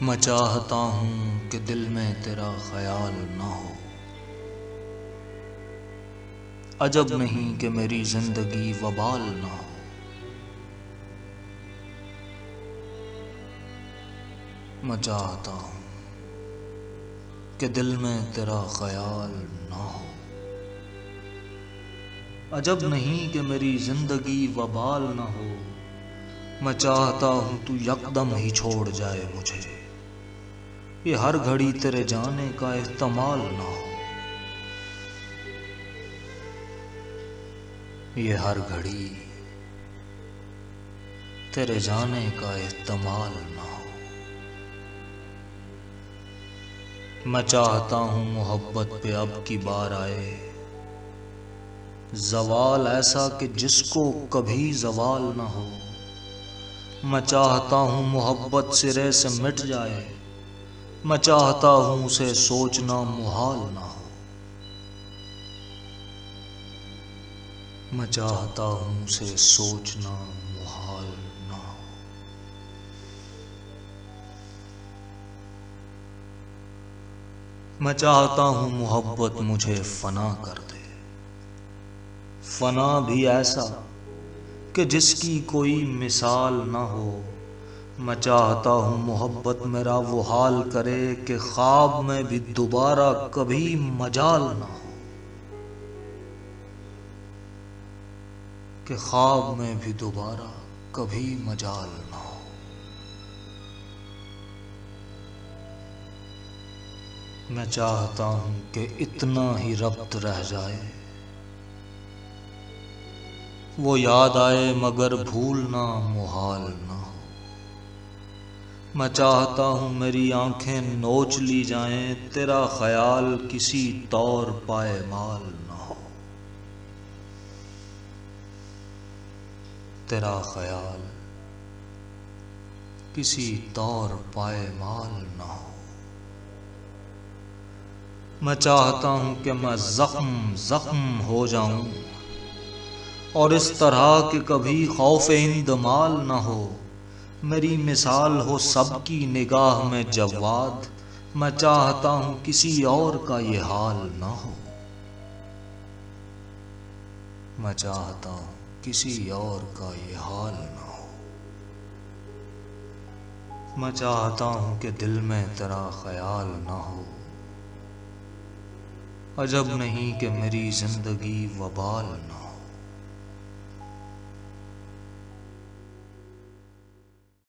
मैं चाहता हूँ कि दिल में तेरा ख्याल ना हो। अजब नहीं कि मेरी जिंदगी वबाल ना हो। मैं चाहता हूँ कि दिल में तेरा ख्याल ना हो। अजब नहीं कि मेरी जिंदगी वबाल ना हो। मैं चाहता हूँ तू यकदम ही छोड़ जाए मुझे। ये हर घड़ी तेरे जाने का एहतमाल ना हो। ये हर घड़ी तेरे जाने का एहतमाल ना हो। मैं चाहता हूँ मोहब्बत पे अब की बार आए ज़वाल ऐसा कि जिसको कभी ज़वाल ना हो। मैं चाहता हूँ मोहब्बत सिरे से मिट जाए। मैं चाहता हूँ उसे सोचना मुहाल ना हो। मैं चाहता हूँ उसे सोचना मुहाल ना हो। मैं चाहता हूँ मोहब्बत मुझे फना कर दे। फना भी ऐसा कि जिसकी कोई मिसाल ना हो। मैं चाहता हूँ मोहब्बत मेरा वो हाल करे कि ख्वाब में भी दोबारा कभी मजाल ना हो। कि ख्वाब में भी दोबारा कभी मजाल ना हो। मैं चाहता हूँ कि इतना ही रब्त रह जाए। वो याद आए मगर भूलना मुहाल ना हो। मैं चाहता हूँ मेरी आंखें नोच ली जाएं, तेरा ख्याल किसी तौर पायमाल ना हो। तेरा ख्याल किसी तौर पायमाल ना हो। मैं चाहता हूँ कि मैं जख्म जख्म हो जाऊं और इस तरह कि कभी खौफ इंदमाल ना हो। मेरी मिसाल हो सबकी निगाह में जवाद। मैं चाहता हूँ किसी और का ये हाल ना हो। मैं चाहता हूँ किसी और का ये हाल ना हो। मैं चाहता हूँ कि दिल में तेरा ख्याल ना हो। अजब नहीं कि मेरी जिंदगी वबाल ना हो।